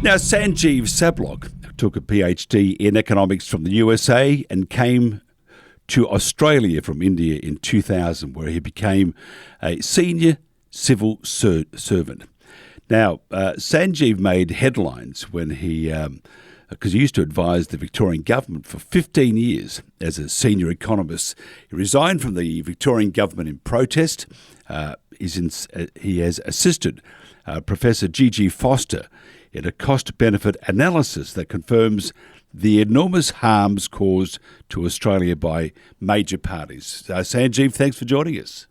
Now, Sanjeev Sabhlok took a PhD in economics from the USA and came to Australia from India in 2000, where he became a senior civil servant. Now, Sanjeev made headlines when because he used to advise the Victorian government for 15 years as a senior economist. He resigned from the Victorian government in protest. He has assisted Professor Gigi Foster in a cost-benefit analysis that confirms the enormous harms caused to Australia by major parties. Sanjeev, thanks for joining us.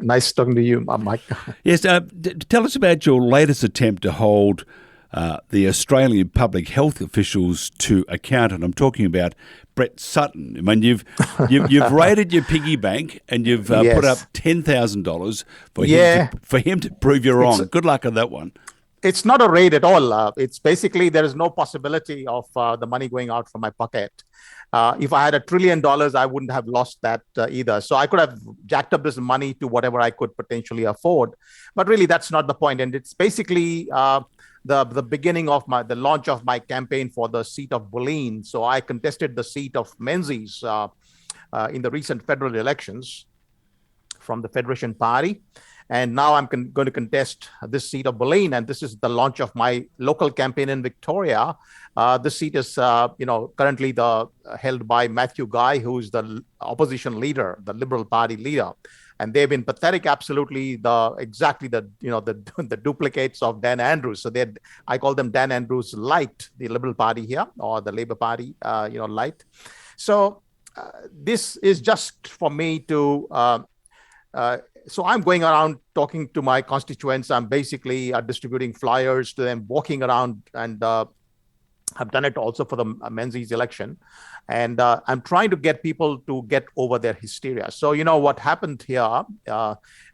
Nice talking to you, Mike. Yes, tell us about your latest attempt to hold the Australian public health officials to account, and I'm talking about Brett Sutton. I mean, you've raided your piggy bank and you've put up $10,000 for him to prove you wrong. Good luck on that one. It's not a raid at all. It's basically there is no possibility of the money going out from my pocket. If I had $1 trillion, I wouldn't have lost that either. So I could have jacked up this money to whatever I could potentially afford. But really, that's not the point. And it's basically the beginning of the launch of my campaign for the seat of Bulleen. So I contested the seat of Menzies in the recent federal elections from the Federation Party. And now I'm going to contest this seat of Bulleen, and this is the launch of my local campaign in Victoria. This seat is, currently held by Matthew Guy, who is the opposition leader, the Liberal Party leader, and they've been pathetic. Absolutely, the duplicates of Dan Andrews. So I call them Dan Andrews light, the Liberal Party here, or the Labour Party, light. So this is just for me to. So I'm going around talking to my constituents. I'm basically distributing flyers to them, walking around, and I've done it also for the Menzies election. And I'm trying to get people to get over their hysteria. So, what happened here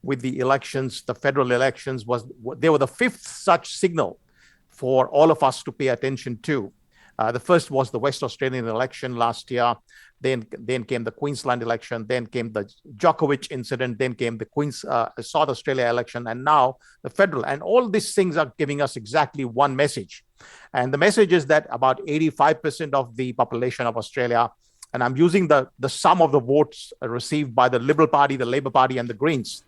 with the elections, the federal elections, they were the fifth such signal for all of us to pay attention to. The first was the West Australian election last year. Then came the Queensland election. Then came the Djokovic incident. Then came the South Australia election, and now the federal. And all these things are giving us exactly one message. And the message is that about 85% of the population of Australia, and I'm using the sum of the votes received by the Liberal Party, the Labour Party, and the Greens.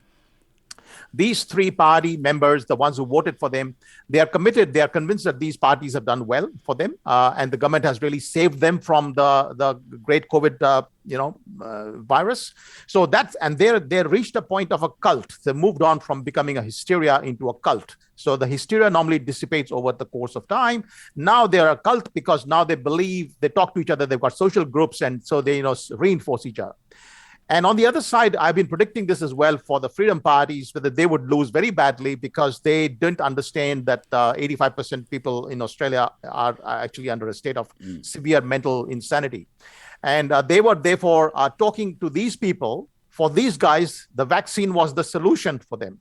These three party members, the ones who voted for them, they are committed. They are convinced that these parties have done well for them, and the government has really saved them from the great COVID, virus. So they reached a point of a cult. They moved on from becoming a hysteria into a cult. So the hysteria normally dissipates over the course of time. Now they're a cult because now they believe, they talk to each other. They've got social groups, and so they reinforce each other. And on the other side, I've been predicting this as well for the freedom parties, that they would lose very badly because they didn't understand that 85% people in Australia are actually under a state of severe mental insanity. And they were therefore talking to these people. For these guys, the vaccine was the solution for them.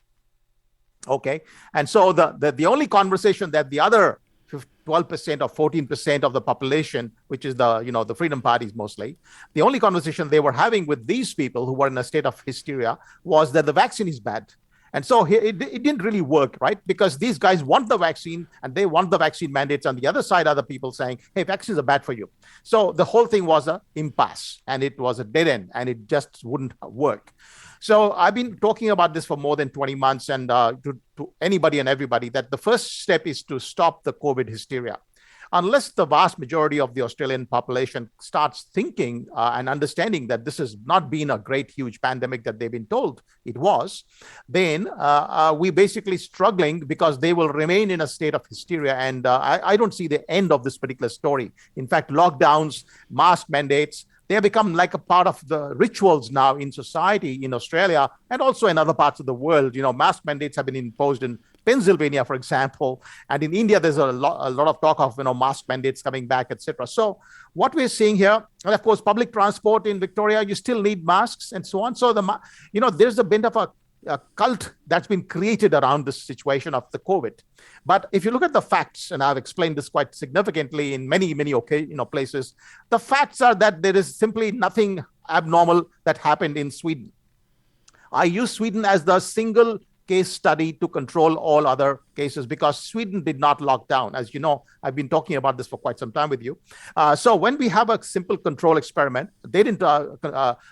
Okay. And so the only conversation that the other 12% or 14% of the population, which is the freedom parties mostly, the only conversation they were having with these people who were in a state of hysteria was that the vaccine is bad. And so it didn't really work, right? Because these guys want the vaccine and they want the vaccine mandates. On the other side are the people saying, hey, vaccines are bad for you. So the whole thing was an impasse, and it was a dead end, and it just wouldn't work. So I've been talking about this for more than 20 months, and to anybody and everybody, that the first step is to stop the COVID hysteria. Unless the vast majority of the Australian population starts thinking and understanding that this has not been a great, huge pandemic that they've been told it was, then we're basically struggling because they will remain in a state of hysteria. And I don't see the end of this particular story. In fact, lockdowns, mask mandates, they have become like a part of the rituals now in society in Australia and also in other parts of the world. Mask mandates have been imposed in Pennsylvania, for example, and in India, there's a lot of talk of mask mandates coming back, etc. So what we're seeing here, and of course, public transport in Victoria, you still need masks and so on. So there's a bit of a cult that's been created around this situation of the COVID. But if you look at the facts, and I've explained this quite significantly in many places, the facts are that there is simply nothing abnormal that happened in Sweden. I use Sweden as the single case study to control all other cases, because Sweden did not lock down. As you know, I've been talking about this for quite some time with you. So when we have a simple control experiment, they didn't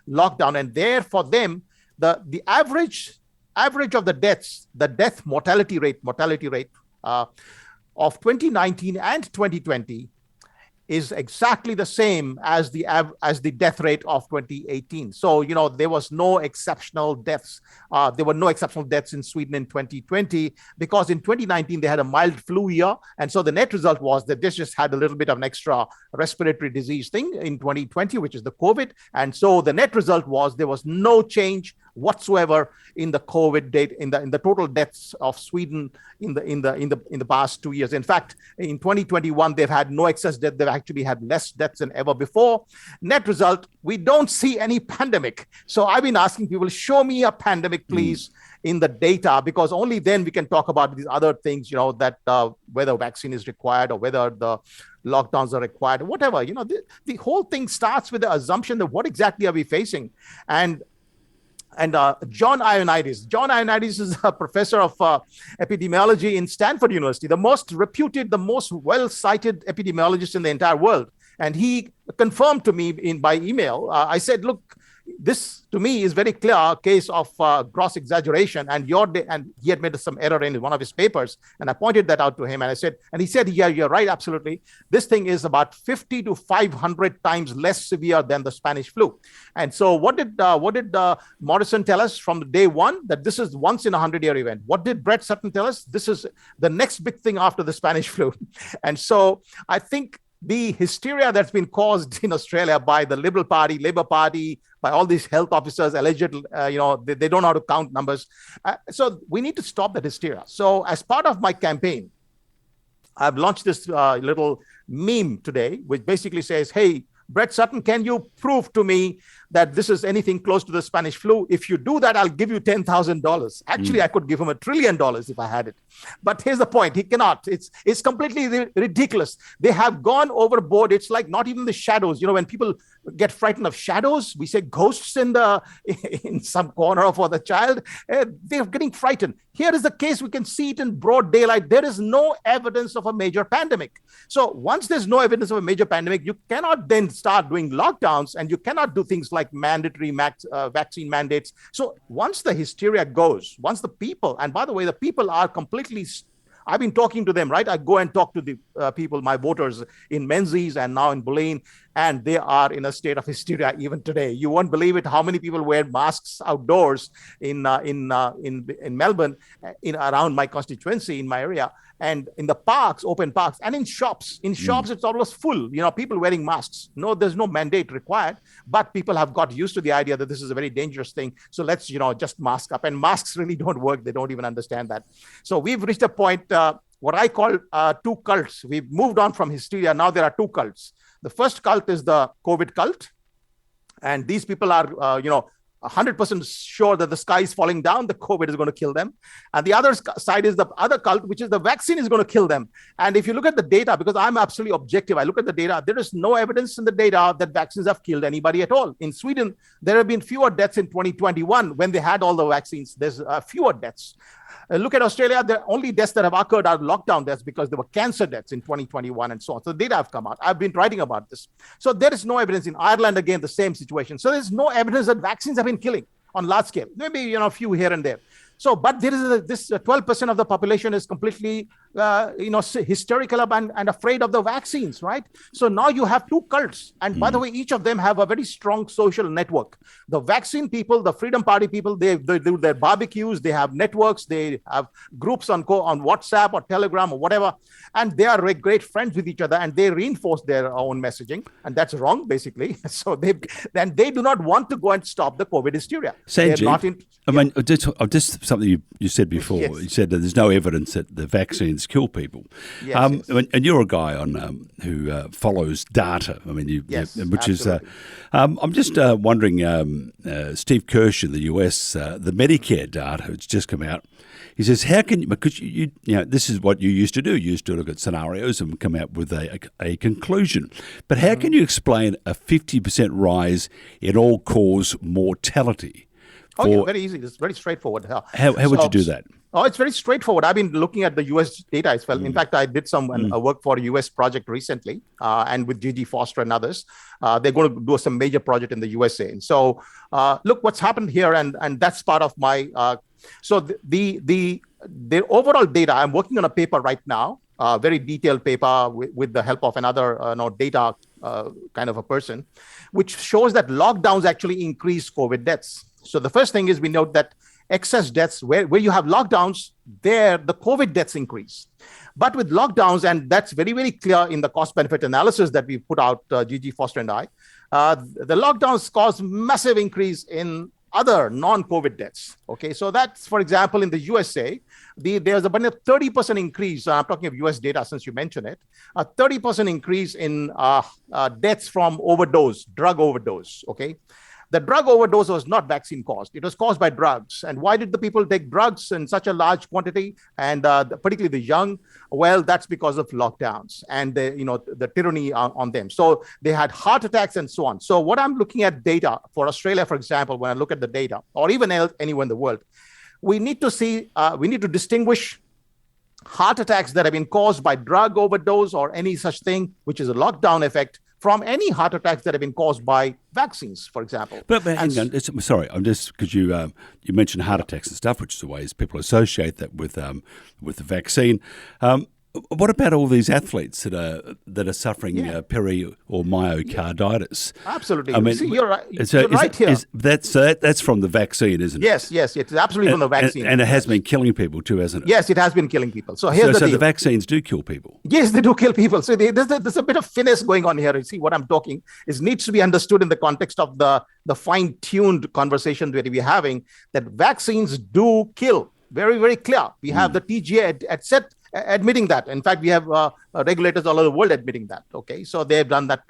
lock down, and there for them, the average of the deaths, the death mortality rate of 2019 and 2020 is exactly the same as the death rate of 2018. So, there was no exceptional deaths. There were no exceptional deaths in Sweden in 2020, because in 2019 they had a mild flu year. And so the net result was that this just had a little bit of an extra respiratory disease thing in 2020, which is the COVID. And so the net result was there was no change whatsoever in the COVID date, in the total deaths of Sweden in the past 2 years. In fact, in 2021 they've had no excess death. They've actually had less deaths than ever before. Net result, we don't see any pandemic. So I've been asking people, show me a pandemic, please, in the data, because only then we can talk about these other things, that whether vaccine is required or whether the lockdowns are required, or whatever. The whole thing starts with the assumption that what exactly are we facing? And John Ioannidis. John Ioannidis is a professor of epidemiology in Stanford University, the most reputed, the most well-cited epidemiologist in the entire world. And he confirmed to me by email. I said, look, this to me is very clear a case of gross exaggeration, and he had made some error in one of his papers, and I pointed that out to him, and he said, yeah, you're right, absolutely. This thing is about 50 to 500 times less severe than the Spanish flu. And so what did Morrison tell us from day one? That this is once in a 100-year event. What did Brett Sutton tell us? This is the next big thing after the Spanish flu. And so I think the hysteria that's been caused in Australia by the Liberal Party, Labour Party, by all these health officers, alleged, they don't know how to count numbers. So we need to stop that hysteria. So as part of my campaign, I've launched this little meme today, which basically says, hey, Brett Sutton, can you prove to me that this is anything close to the Spanish flu? If you do that, I'll give you $10,000. Actually, I could give him $1 trillion if I had it. But here's the point. He cannot. It's completely ridiculous. They have gone overboard. It's like not even the shadows. When people get frightened of shadows, we say ghosts in some corner for the child. They're getting frightened. Here is the case. We can see it in broad daylight. There is no evidence of a major pandemic. So once there's no evidence of a major pandemic, you cannot then start doing lockdowns, and you cannot do things like mandatory vaccine mandates. So once the hysteria goes, once the people, and by the way, the people are completely, I've been talking to them, right? I go and talk to the people, my voters in Menzies and now in Boleyn, and they are in a state of hysteria even today. You won't believe it, how many people wear masks outdoors in Melbourne, around my constituency, in my area, and in the parks, open parks, and in shops. In shops, it's almost full, people wearing masks. No, there's no mandate required, but people have got used to the idea that this is a very dangerous thing. So let's, just mask up. And masks really don't work. They don't even understand that. So we've reached a point, what I call two cults. We've moved on from hysteria. Now there are two cults. The first cult is the COVID cult. And these people are, 100% sure that the sky is falling down, the COVID is going to kill them. And the other side is the other cult, which is the vaccine is going to kill them. And if you look at the data, because I'm absolutely objective, I look at the data, there is no evidence in the data that vaccines have killed anybody at all. In Sweden, there have been fewer deaths in 2021 when they had all the vaccines. There's fewer deaths. Look at Australia, the only deaths that have occurred are lockdown deaths because there were cancer deaths in 2021 and so on. So the data have come out. I've been writing about this. So there is no evidence. In Ireland, again, the same situation. So there's no evidence that vaccines have been killing on large scale. Maybe, a few here and there. So, but there is this 12% of the population is completely, hysterical and afraid of the vaccines, right? So now you have two cults. And by the way, each of them have a very strong social network. The vaccine people, the Freedom Party people, they do their barbecues, they have networks, they have groups on WhatsApp or Telegram or whatever. And they are great friends with each other, and they reinforce their own messaging. And that's wrong, basically. So they do not want to go and stop the COVID hysteria. Sanjeev, just something you said before. Yes. You said that there's no evidence that the vaccines kill people. Yes, yes. And you're a guy who follows data. I'm just wondering, Steve Kirsch in the US, the Medicare data, it's just come out. He says, how can you, because this is what you used to do. You used to look at scenarios and come out with a conclusion. But how can you explain a 50% rise in all-cause mortality Oh, yeah, very easy. It's very straightforward. How would you do that? Oh, it's very straightforward. I've been looking at the US data as well. In fact, I did some work for a US project recently, and with Gigi Foster and others. They're going to do some major project in the USA. And so look what's happened here, and that's part of my. So the overall data, I'm working on a paper right now, a very detailed paper with the help of another data kind of a person, which shows that lockdowns actually increase COVID deaths. So the first thing is we note that excess deaths, where you have lockdowns, there the COVID deaths increase. But with lockdowns, and that's very, very clear in the cost-benefit analysis that we put out, Gigi Foster and I, the lockdowns cause massive increase in other non-COVID deaths. Okay, so that's, for example, in the USA, there's about a 30% increase. I'm talking of US data since you mentioned it, a 30% increase in deaths from drug overdose. Okay. The drug overdose was not vaccine caused. It was caused by drugs. And why did the people take drugs in such a large quantity, and particularly the young? Well, that's because of lockdowns and the tyranny on them. So they had heart attacks and so on. So what I'm looking at data for Australia, for example, when I look at the data, or even anywhere in the world, we need to distinguish heart attacks that have been caused by drug overdose or any such thing, which is a lockdown effect, from any heart attacks that have been caused by vaccines, for example. But hang on, sorry, I'm just, because you mentioned heart attacks and stuff, which is the ways people associate that with the vaccine. What about all these athletes that are suffering peri or myocarditis? Absolutely. I mean, see, you're right. You're right here. That's from the vaccine, isn't it? Yes, it's absolutely from the vaccine. And it has been killing people too, hasn't it? Yes, it has been killing people. So here's the deal. So the vaccines do kill people. Yes, they do kill people. So there's a bit of finesse going on here. You see, what I'm talking is needs to be understood in the context of the fine-tuned conversation that we're having, that vaccines do kill. Very, very clear. We have the TGA admitting that. In fact, we have regulators all over the world admitting that. Okay, so they've done that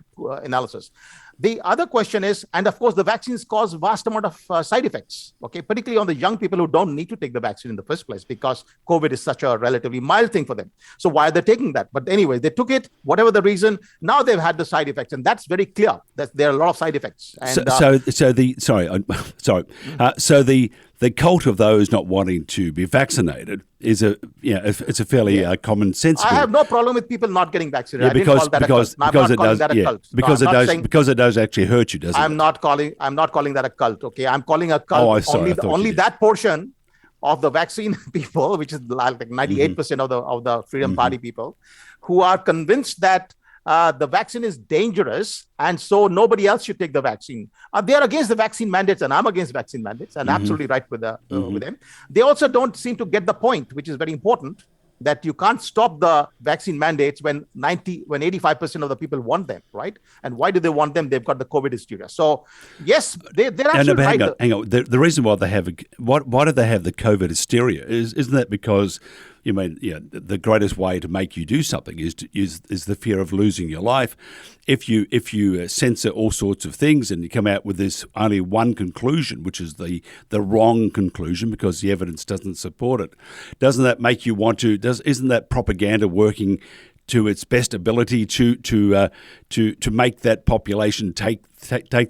analysis. The other question is, and of course, the vaccines cause vast amount of side effects. Okay, particularly on the young people who don't need to take the vaccine in the first place because COVID is such a relatively mild thing for them. So why are they taking that? But anyway, they took it, whatever the reason. Now they've had the side effects, and that's very clear that there are a lot of side effects. And, so the cult of those not wanting to be vaccinated is it's a fairly common sense. I have no problem with people not getting vaccinated. Because it does actually hurt you, doesn't it? I'm not calling that a cult. Okay, I'm calling a cult only that portion of the vaccine people, which is like 98% of the Freedom Party people, who are convinced that the vaccine is dangerous, and so nobody else should take the vaccine. They are against the vaccine mandates, and I'm against vaccine mandates, and absolutely right with them. They also don't seem to get the point, which is very important, that you can't stop the vaccine mandates when 85% of the people want them, right? And why do they want them? They've got the COVID hysteria. So yes, they're absolutely right. Hang on. The reason why they have why do they have the COVID hysteria? Isn't that because the greatest way to make you do something is the fear of losing your life. If you censor all sorts of things and you come out with this only one conclusion, which is the wrong conclusion because the evidence doesn't support it, doesn't that make you want to? Isn't that propaganda working to its best ability to make that population take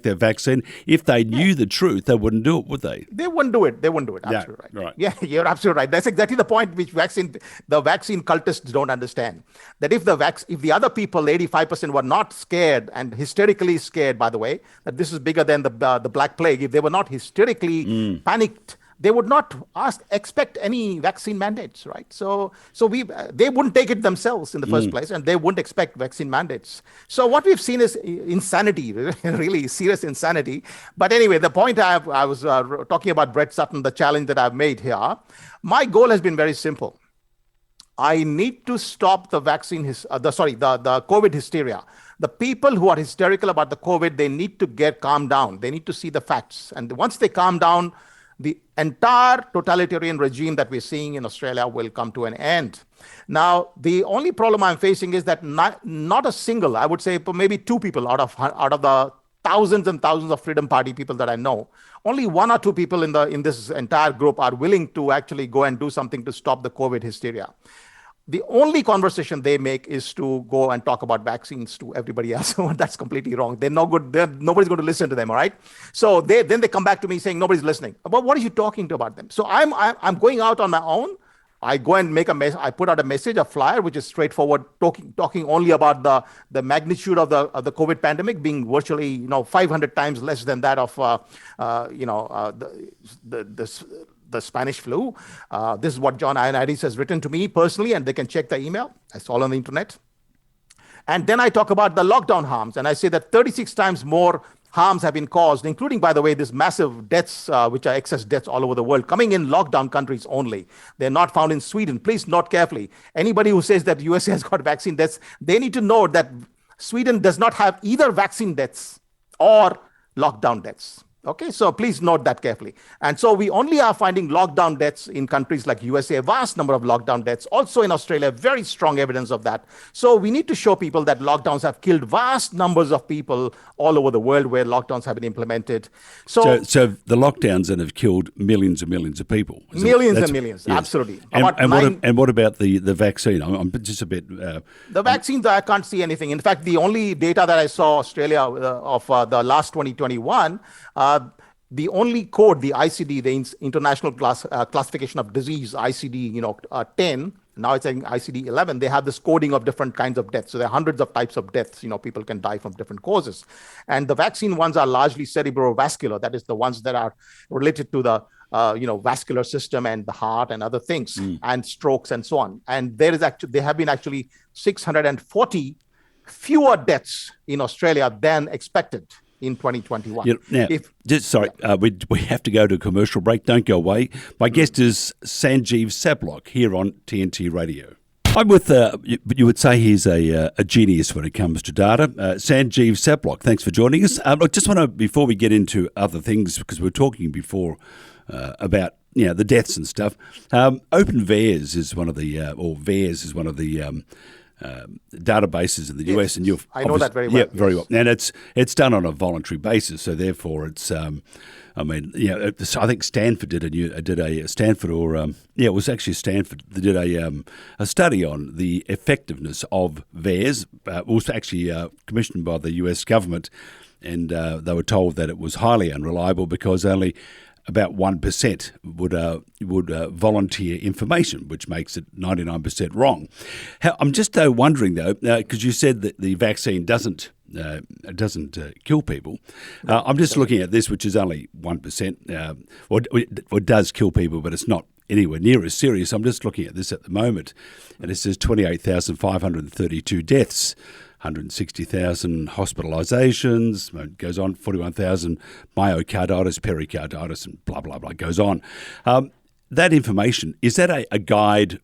their vaccine? If they knew the truth, they wouldn't do it, would they? They wouldn't do it. Absolutely right. Yeah, you're absolutely right. That's exactly the point which the vaccine cultists don't understand. That if the other people, 85%, were not scared and hysterically scared, by the way, that this is bigger than the Black Plague, if they were not hysterically panicked, they would not expect any vaccine mandates, right? So they wouldn't take it themselves in the first place, and they wouldn't expect vaccine mandates. So what we've seen is insanity, really serious insanity. But anyway, the point I was talking about Brett Sutton, the challenge that I've made here, my goal has been very simple. I need to stop the the COVID hysteria. The people who are hysterical about the COVID, they need to calm down. They need to see the facts. And once they calm down, the entire totalitarian regime that we're seeing in Australia will come to an end. Now, the only problem I'm facing is that not a single, I would say maybe two people out of the thousands and thousands of Freedom Party people that I know, only one or two people in this entire group are willing to actually go and do something to stop the COVID hysteria. the only conversation they make is to go and talk about vaccines to everybody else. That's completely wrong. They're no good. Nobody's going to listen to them. All right. So then they come back to me saying nobody's listening. But what are you talking to about them? So I'm going out on my own. I go and I put out a message, a flyer, which is straightforward, talking only about the magnitude of the COVID pandemic being virtually 500 times less than that of the Spanish flu. This is what John Ioannidis has written to me personally, and they can check the email. It's all on the internet. And then I talk about the lockdown harms, and I say that 36 times more harms have been caused, including, by the way, this massive deaths, which are excess deaths all over the world, coming in lockdown countries only. They're not found in Sweden. Please note carefully. Anybody who says that USA has got vaccine deaths, they need to know that Sweden does not have either vaccine deaths or lockdown deaths. Okay, so please note that carefully. And so we only are finding lockdown deaths in countries like USA, a vast number of lockdown deaths. Also in Australia, very strong evidence of that. So we need to show people that lockdowns have killed vast numbers of people all over the world where lockdowns have been implemented. So the lockdowns that have killed millions and millions of people. Millions and millions, yes. Absolutely. And what about the vaccine? I'm just a bit... the vaccines, I can't see anything. In fact, the only data that I saw Australia of the last 2021, the only code, the ICD, the International Classification of Disease, ICD, 10, now it's saying ICD 11, they have this coding of different kinds of deaths. So there are hundreds of types of deaths, people can die from different causes. And the vaccine ones are largely cerebrovascular. That is the ones that are related to the, vascular system and the heart and other things and strokes and so on. And there have been actually 640 fewer deaths in Australia than expected in 2021. We have to go to a commercial break. Don't go away. My guest is Sanjeev Sabhlok here on TNT Radio. I'm with, you would say he's a genius when it comes to data. Sanjeev Sabhlok, thanks for joining us. I just want to, before we get into other things, because we were talking before about the deaths and stuff, OpenVAERS is one of the, VAERS is one of the databases in the US, and I know that very well. Yeah, very well. And it's done on a voluntary basis, so therefore it's. I think Stanford did a Stanford it was actually Stanford that did a study on the effectiveness of VAERS. It was actually commissioned by the US government, and they were told that it was highly unreliable because only about 1% would volunteer information, which makes it 99% wrong. I'm just wondering, though, because you said that the vaccine doesn't kill people. I'm just looking at this, which is only 1%, or does kill people, but it's not anywhere near as serious. I'm just looking at this at the moment, and it says 28,532 deaths. 160,000 hospitalizations, it goes on, 41,000 myocarditis, pericarditis, and blah, blah, blah, it goes on. That information, is that a guide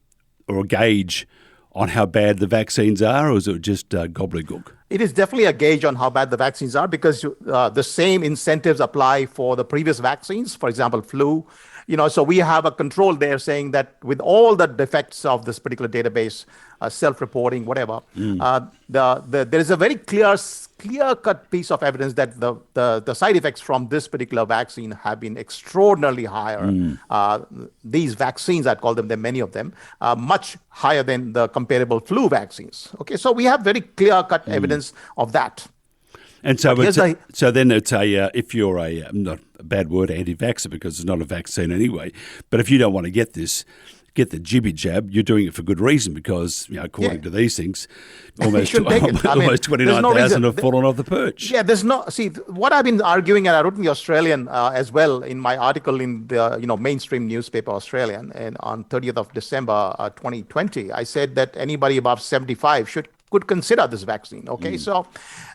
or a gauge on how bad the vaccines are, or is it just gobbledygook? It is definitely a gauge on how bad the vaccines are because the same incentives apply for the previous vaccines, for example, flu. So we have a control there saying that with all the defects of this particular database, self-reporting, whatever, there is a very clear-cut piece of evidence that the side effects from this particular vaccine have been extraordinarily higher. These vaccines, I'd call them, there are many of them, much higher than the comparable flu vaccines. Okay, so we have very clear-cut evidence of that. And so, then it's if you're not a bad word, anti-vaxxer, because it's not a vaccine anyway, but if you don't want to get the jibby jab, you're doing it for good reason because, according to these things, almost 29,000 have fallen off the perch. Yeah, what I've been arguing, and I wrote in the Australian as well in my article in the mainstream newspaper Australian, and on 30th of December 2020, I said that anybody above 75 could consider this vaccine. Okay, so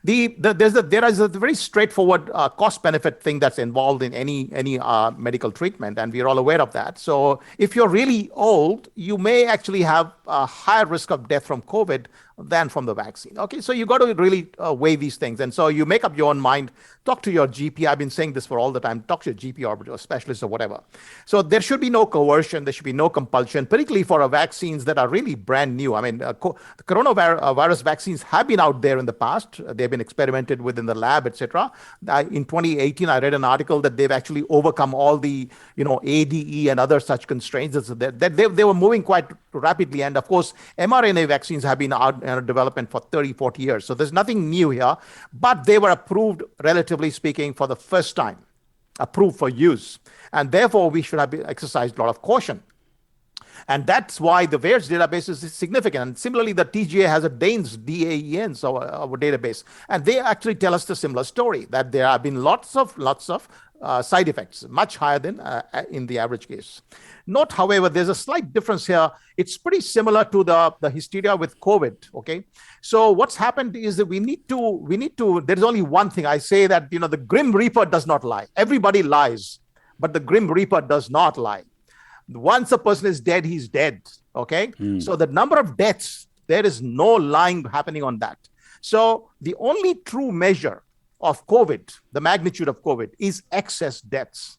there is a very straightforward cost-benefit thing that's involved in any medical treatment, and we're all aware of that. So if you're really old, you may actually have a higher risk of death from COVID than from the vaccine. Okay, so you got to really weigh these things, and so you make up your own mind. Talk to your GP. I've been saying this for all the time. Talk to your GP or a specialist or whatever. So there should be no coercion. There should be no compulsion, particularly for vaccines that are really brand new. I mean, the coronavirus virus vaccines have been out there in the past. They've been experimented with in the lab, etc. In 2018, I read an article that they've actually overcome all the, ADE and other such constraints. That they were moving quite rapidly. And of course, mRNA vaccines have been out in development for 30, 40 years. So there's nothing new here, but they were approved, relatively speaking, for the first time, approved for use. And therefore, we should have exercised a lot of caution. And that's why the VAERS database is significant. And similarly, the TGA has a DANES, DAEN, so our database. And they actually tell us the similar story, that there have been lots of side effects, much higher than in the average case. Note, however, there's a slight difference here. It's pretty similar to the hysteria with COVID, okay? So what's happened is that we need to, there's only one thing. I say that, the Grim Reaper does not lie. Everybody lies, but the Grim Reaper does not lie. Once a person is dead, he's dead, okay? So the number of deaths, there is no lying happening on that. So the only true measure of COVID, the magnitude of COVID, is excess deaths,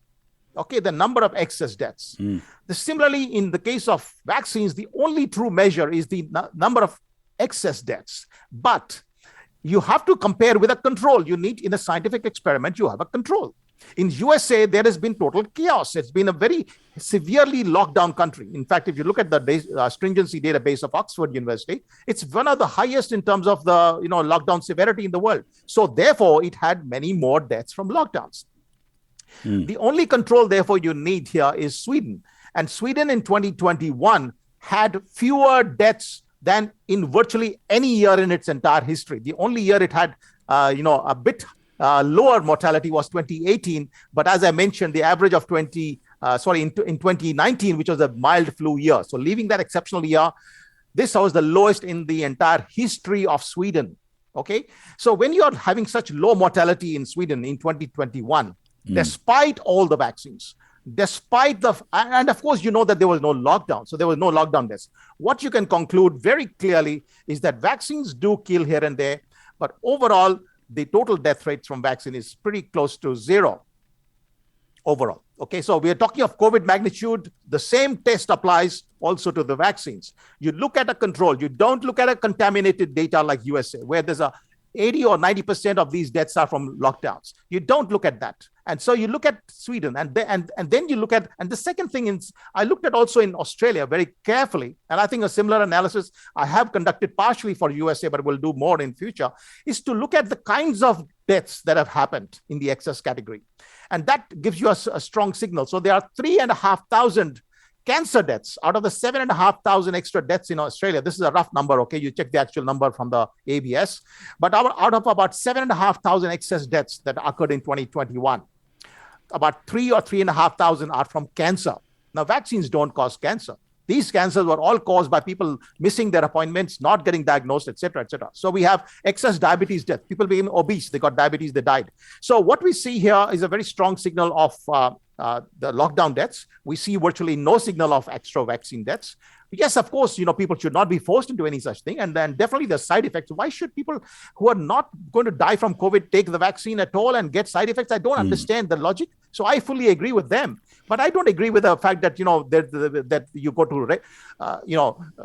okay? The number of excess deaths. Similarly, in the case of vaccines, the only true measure is the number of excess deaths. But you have to compare with a control. You need, in a scientific experiment, you have a control. In USA, there has been total chaos. It's been a very severely locked down country. In fact, if you look at the stringency database of Oxford University, it's one of the highest in terms of the lockdown severity in the world. So therefore, it had many more deaths from lockdowns. The only control, therefore, you need here is Sweden. And Sweden in 2021 had fewer deaths than in virtually any year in its entire history. The only year it had, a bit lower mortality was 2018, but as I mentioned, the average of in 2019, which was a mild flu year. So leaving that exceptional year, this was the lowest in the entire history of Sweden. Okay, so when you are having such low mortality in Sweden in 2021, despite all the vaccines, and of course, that there was no lockdown, so there was no lockdown deaths. What you can conclude very clearly is that vaccines do kill here and there, but overall, the total death rate from vaccine is pretty close to zero overall. Okay, so we are talking of COVID magnitude. The same test applies also to the vaccines. You look at a control. You don't look at a contaminated data like USA, where there's 80 or 90% of these deaths are from lockdowns. You don't look at that. And so you look at Sweden, and then you look at, and the second thing is, I looked at also in Australia very carefully, and I think a similar analysis I have conducted partially for USA, but will do more in future, is to look at the kinds of deaths that have happened in the excess category. And that gives you a strong signal. So there are 3,500 cancer deaths out of the 7,500 extra deaths in Australia. This is a rough number, okay? You check the actual number from the ABS. But out of about 7,500 excess deaths that occurred in 2021, about 3,000 or 3,500 are from cancer. Now, vaccines don't cause cancer. These cancers were all caused by people missing their appointments, not getting diagnosed, etc., etc. So we have excess diabetes death. People became obese. They got diabetes. They died. So what we see here is a very strong signal of the lockdown deaths. We see virtually no signal of extra vaccine deaths. Yes, of course, people should not be forced into any such thing. And then definitely the side effects. Why should people who are not going to die from COVID take the vaccine at all and get side effects? I don't understand the logic. So I fully agree with them. But I don't agree with the fact that, that you go to,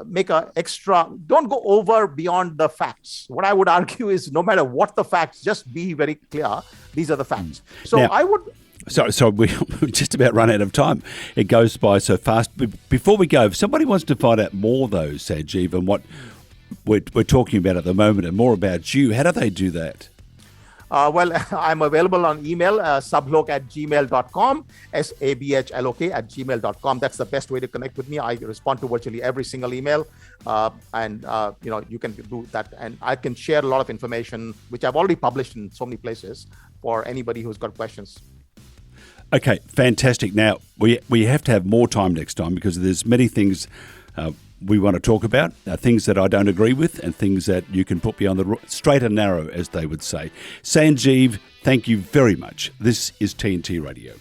make an extra, don't go over beyond the facts. What I would argue is no matter what the facts, just be very clear. These are the facts. So now, I would... So we just about run out of time. It goes by so fast. Before we go, if somebody wants to find out more, though, Sanjeev, and what we're talking about at the moment and more about you, how do they do that? Well, I'm available on email, sabhlok@gmail.com, sabhlok@gmail.com. That's the best way to connect with me. I respond to virtually every single email, and you can do that. And I can share a lot of information, which I've already published in so many places, for anybody who's got questions. Okay, fantastic. Now, we have to have more time next time because there's many things we want to talk about, things that I don't agree with and things that you can put me on the straight and narrow, as they would say. Sanjeev, thank you very much. This is TNT Radio.